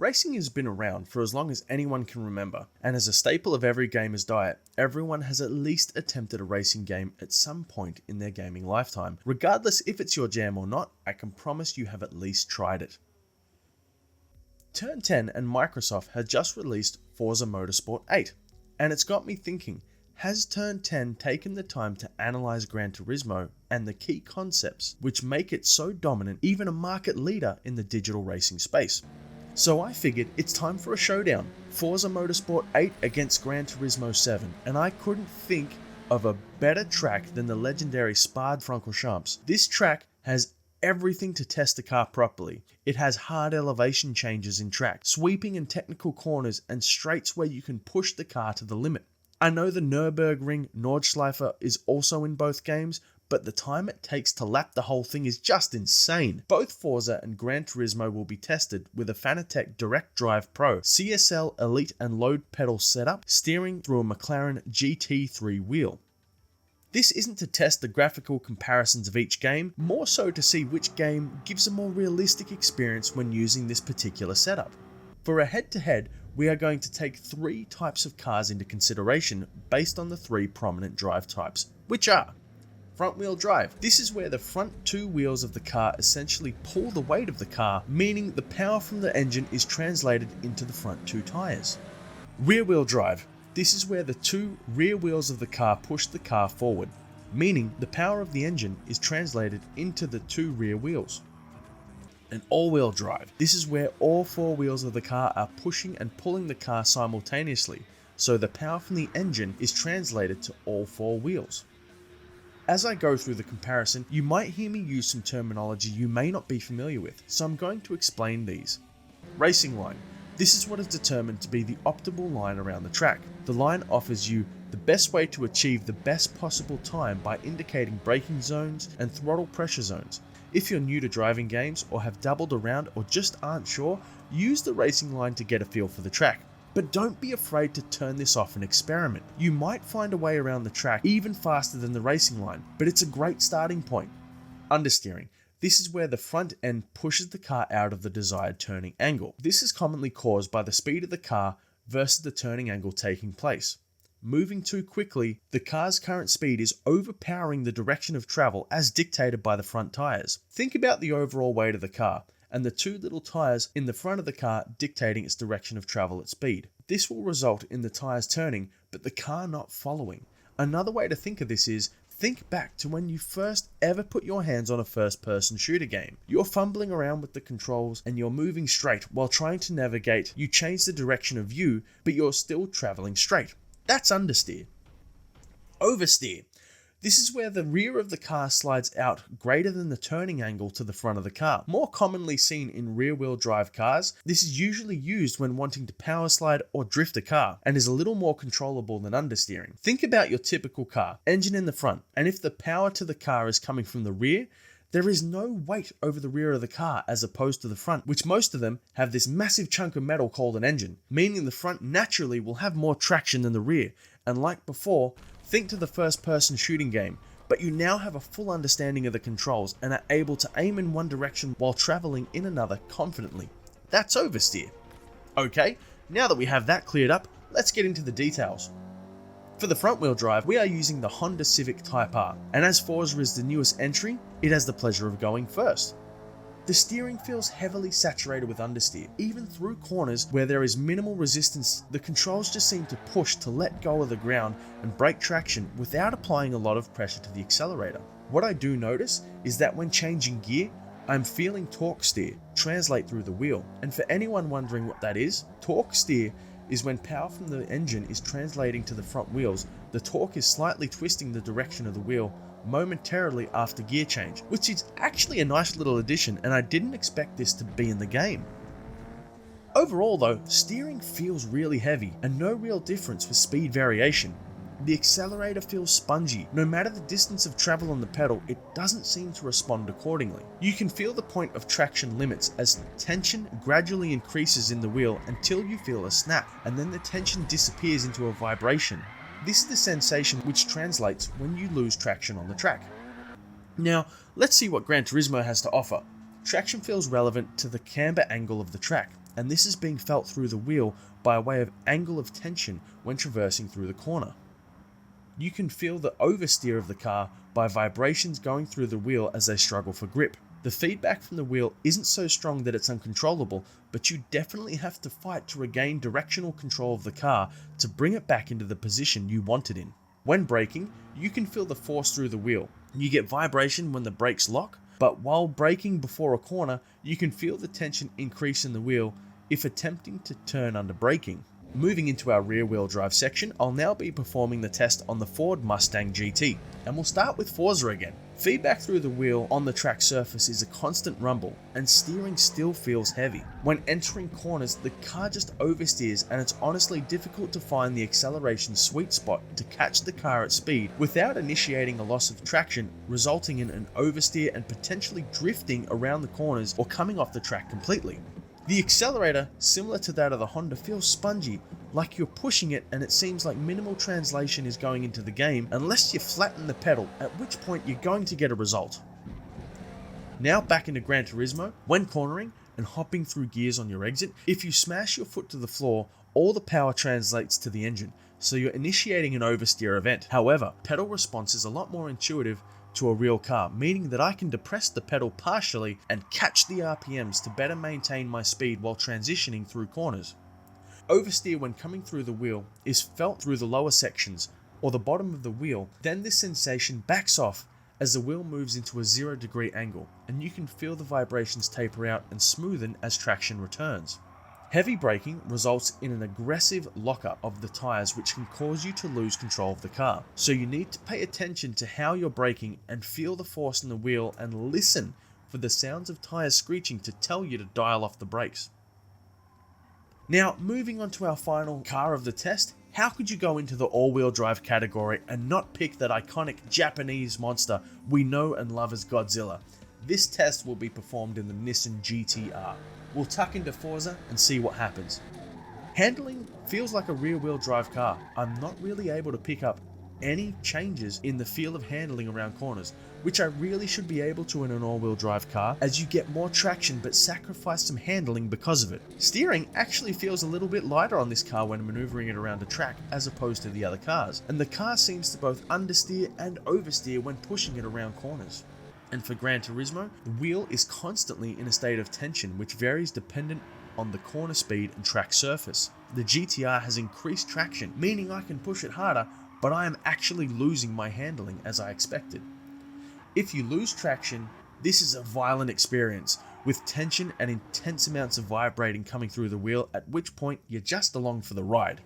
Racing has been around for as long as anyone can remember, and as a staple of every gamer's diet, everyone has at least attempted a racing game at some point in their gaming lifetime. Regardless if it's your jam or not, I can promise you have at least tried it. Turn 10 and Microsoft had just released Forza Motor Sport 8, and it's got me thinking, has Turn 10 taken the time to analyze Gran Turismo and the key concepts which make it so dominant, even a market leader in the digital racing space? So I figured it's time for a showdown. Forza Motorsport 8 against Gran Turismo 7, and I couldn't think of a better track than the legendary Spa Francorchamps. This track has everything to test the car properly. It has hard elevation changes in track, sweeping and technical corners, and straights where you can push the car to the limit. I know the Nürburgring Nordschleife is also in both games, but the time it takes to lap the whole thing is just insane. Both Forza and Gran Turismo will be tested with a Fanatec Direct Drive Pro, CSL Elite and load pedal setup, steering through a McLaren GT3 wheel. This isn't to test the graphical comparisons of each game, more so to see which game gives a more realistic experience when using this particular setup. For a head-to-head, we are going to take 3 types of cars into consideration based on the 3 prominent drive types, which are front-wheel drive. This is where the front 2 wheels of the car essentially pull the weight of the car, meaning the power from the engine is translated into the front 2 tyres. Rear-wheel drive. This is where the 2 rear wheels of the car push the car forward, meaning the power of the engine is translated into the 2 rear wheels. And all-wheel drive. This is where all 4 wheels of the car are pushing and pulling the car simultaneously, so the power from the engine is translated to all 4 wheels. As I go through the comparison, you might hear me use some terminology you may not be familiar with, so I'm going to explain these. Racing line. This is what is determined to be the optimal line around the track. The line offers you the best way to achieve the best possible time by indicating braking zones and throttle pressure zones. If you're new to driving games or have dabbled around or just aren't sure, use the racing line to get a feel for the track. But don't be afraid to turn this off and experiment. You might find a way around the track even faster than the racing line, but it's a great starting point. Understeering. This is where the front end pushes the car out of the desired turning angle. This is commonly caused by the speed of the car versus the turning angle taking place. Moving too quickly, the car's current speed is overpowering the direction of travel as dictated by the front tyres. Think about the overall weight of the car, and the 2 little tyres in the front of the car dictating its direction of travel at speed. This will result in the tyres turning, but the car not following. Another way to think of this is, think back to when you first ever put your hands on a first-person shooter game. You're fumbling around with the controls and you're moving straight while trying to navigate. You change the direction of view, but you're still traveling straight. That's understeer. Oversteer. This is where the rear of the car slides out greater than the turning angle to the front of the car. More commonly seen in rear-wheel drive cars, this is usually used when wanting to power slide or drift a car, and is a little more controllable than understeering. Think about your typical car, engine in the front, and if the power to the car is coming from the rear, there is no weight over the rear of the car as opposed to the front, which most of them have this massive chunk of metal called an engine, meaning the front naturally will have more traction than the rear, and like before, think to the first-person shooting game, but you now have a full understanding of the controls and are able to aim in one direction while traveling in another confidently. That's oversteer. Okay, now that we have that cleared up, let's get into the details. For the front-wheel drive, we are using the Honda Civic Type R, and as Forza is the newest entry, it has the pleasure of going first. The steering feels heavily saturated with understeer. Even through corners where there is minimal resistance, the controls just seem to push to let go of the ground and break traction without applying a lot of pressure to the accelerator. What I do notice is that when changing gear, I'm feeling torque steer translate through the wheel. And for anyone wondering what that is, torque steer is when power from the engine is translating to the front wheels, the torque is slightly twisting the direction of the wheel momentarily after gear change, which is actually a nice little addition, and I didn't expect this to be in the game. Overall though, steering feels really heavy and no real difference for speed variation. The accelerator feels spongy. No matter the distance of travel on the pedal, it doesn't seem to respond accordingly. You can feel the point of traction limits as tension gradually increases in the wheel until you feel a snap, and then the tension disappears into a vibration. This is the sensation which translates when you lose traction on the track. Now, let's see what Gran Turismo has to offer. Traction feels relevant to the camber angle of the track. and this is being felt through the wheel by way of angle of tension when traversing through the corner. You can feel the oversteer of the car by vibrations going through the wheel as they struggle for grip. The feedback from the wheel isn't so strong that it's uncontrollable, but you definitely have to fight to regain directional control of the car to bring it back into the position you want it in. When braking, you can feel the force through the wheel. You get vibration when the brakes lock, but while braking before a corner, you can feel the tension increase in the wheel if attempting to turn under braking. Moving into our rear wheel drive section, I'll now be performing the test on the Ford Mustang GT, and we'll start with Forza again. Feedback through the wheel on the track surface is a constant rumble, and steering still feels heavy. When entering corners, the car just oversteers, and it's honestly difficult to find the acceleration sweet spot to catch the car at speed without initiating a loss of traction, resulting in an oversteer and potentially drifting around the corners or coming off the track completely. The accelerator, similar to that of the Honda, feels spongy, like you're pushing it, and it seems like minimal translation is going into the game unless you flatten the pedal, at which point you're going to get a result. Now back into Gran Turismo, when cornering and hopping through gears on your exit, if you smash your foot to the floor, all the power translates to the engine, so you're initiating an oversteer event. However, pedal response is a lot more intuitive to a real car, meaning that I can depress the pedal partially and catch the RPMs to better maintain my speed while transitioning through corners. Oversteer when coming through the wheel is felt through the lower sections or the bottom of the wheel, then this sensation backs off as the wheel moves into a 0-degree angle, and you can feel the vibrations taper out and smoothen as traction returns. Heavy braking results in an aggressive lockup of the tires, which can cause you to lose control of the car. So you need to pay attention to how you're braking and feel the force in the wheel and listen for the sounds of tires screeching to tell you to dial off the brakes. Now, moving on to our final car of the test, how could you go into the all-wheel drive category and not pick that iconic Japanese monster we know and love as Godzilla? This test will be performed in the Nissan GT-R. We'll tuck into Forza and see what happens. Handling feels like a rear-wheel drive car. I'm not really able to pick up any changes in the feel of handling around corners, which I really should be able to in an all-wheel drive car, as you get more traction but sacrifice some handling because of it. Steering actually feels a little bit lighter on this car when maneuvering it around a track as opposed to the other cars, and the car seems to both understeer and oversteer when pushing it around corners. And for Gran Turismo, the wheel is constantly in a state of tension, which varies dependent on the corner speed and track surface. The GTR has increased traction, meaning I can push it harder, but I am actually losing my handling as I expected. If you lose traction, this is a violent experience, with tension and intense amounts of vibrating coming through the wheel, at which point you're just along for the ride.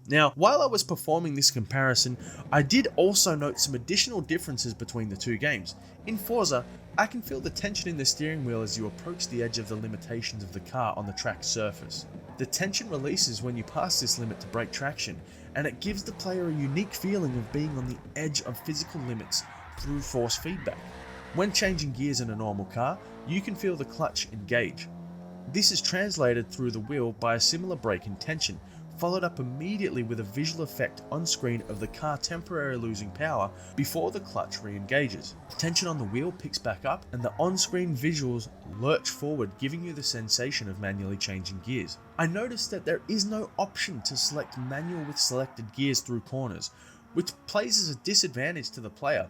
Now, while I was performing this comparison, I did also note some additional differences between the two games. In Forza, I can feel the tension in the steering wheel as you approach the edge of the limitations of the car on the track surface. The tension releases when you pass this limit to break traction, and it gives the player a unique feeling of being on the edge of physical limits through force feedback. When changing gears in a normal car, you can feel the clutch engage. This is translated through the wheel by a similar break in tension, followed up immediately with a visual effect on screen of the car temporarily losing power before the clutch re-engages. Tension on the wheel picks back up, and the on-screen visuals lurch forward, giving you the sensation of manually changing gears. I noticed that there is no option to select manual with selected gears through corners, which plays as a disadvantage to the player.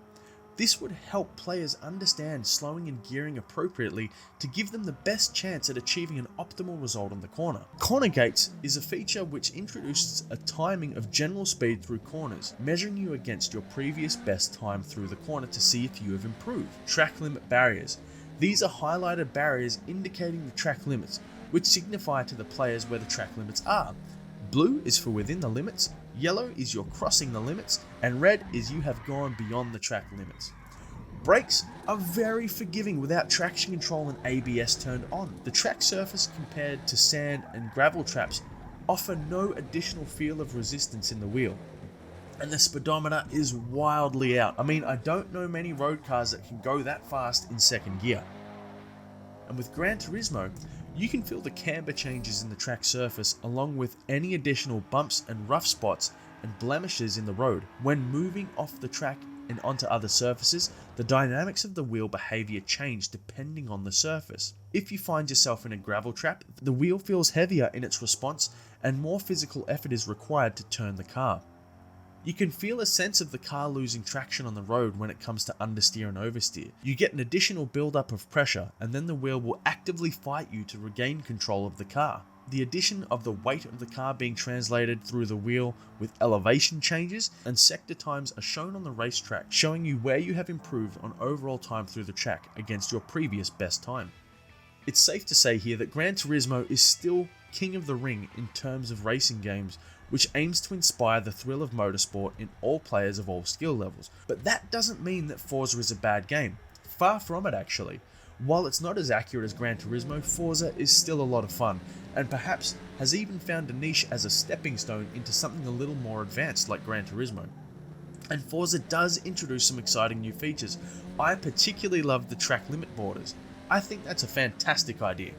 This would help players understand slowing and gearing appropriately to give them the best chance at achieving an optimal result on the corner. Corner gates is a feature which introduces a timing of general speed through corners, measuring you against your previous best time through the corner to see if you have improved. Track limit barriers. These are highlighted barriers indicating the track limits, which signify to the players where the track limits are. Blue is for within the limits, yellow is you're crossing the limits, and red is you have gone beyond the track limits. Brakes are very forgiving without traction control and ABS turned on. The track surface compared to sand and gravel traps offer no additional feel of resistance in the wheel. And the speedometer is wildly out. I mean, I don't know many road cars that can go that fast in second gear. And with Gran Turismo, you can feel the camber changes in the track surface along with any additional bumps and rough spots and blemishes in the road. When moving off the track and onto other surfaces, the dynamics of the wheel behavior change depending on the surface. If you find yourself in a gravel trap, the wheel feels heavier in its response and more physical effort is required to turn the car. You can feel a sense of the car losing traction on the road when it comes to understeer and oversteer. You get an additional build-up of pressure, and then the wheel will actively fight you to regain control of the car. The addition of the weight of the car being translated through the wheel with elevation changes and sector times are shown on the racetrack, showing you where you have improved on overall time through the track against your previous best time. It's safe to say here that Gran Turismo is still king of the ring in terms of racing games, which aims to inspire the thrill of motorsport in all players of all skill levels. But that doesn't mean that Forza is a bad game. Far from it, actually. While it's not as accurate as Gran Turismo, Forza is still a lot of fun, and perhaps has even found a niche as a stepping stone into something a little more advanced like Gran Turismo. And Forza does introduce some exciting new features. I particularly love the track limit borders. I think that's a fantastic idea.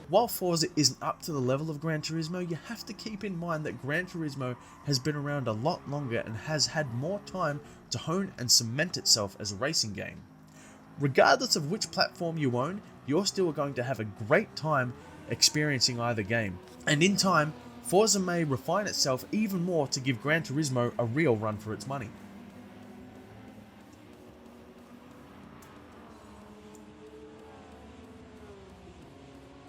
While Forza isn't up to the level of Gran Turismo, you have to keep in mind that Gran Turismo has been around a lot longer and has had more time to hone and cement itself as a racing game. Regardless of which platform you own, you're still going to have a great time experiencing either game. And in time, Forza may refine itself even more to give Gran Turismo a real run for its money.